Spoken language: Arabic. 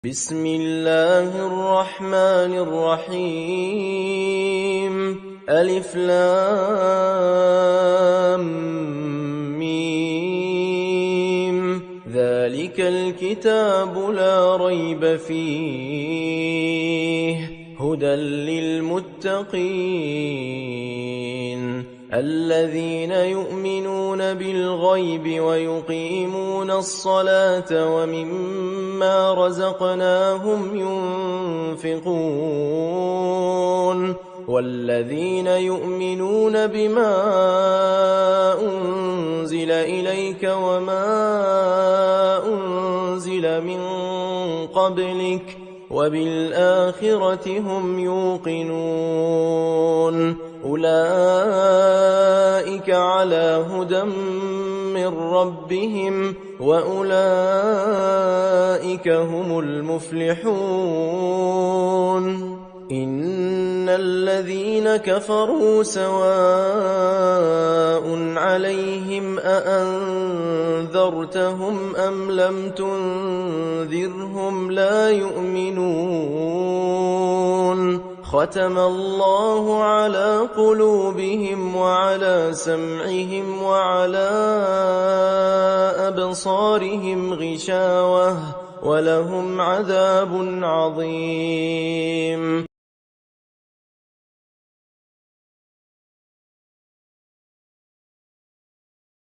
بسم الله الرحمن الرحيم ألف لام ميم ذلك الكتاب لا ريب فيه هدى للمتقين الذين يؤمنون بالغيب ويقيمون الصلاة ومما رزقناهم ينفقون والذين يؤمنون بما أنزل إليك وما أنزل من قبلك وبالآخرة هم يوقنون أولئك على هدى من ربهم وأولئك هم المفلحون إن الذين كفروا سواء عليهم أأنذرتهم أم لم تنذرهم لا يؤمنون ختم الله على قلوبهم وعلى سمعهم وعلى أبصارهم غشاوة ولهم عذاب عظيم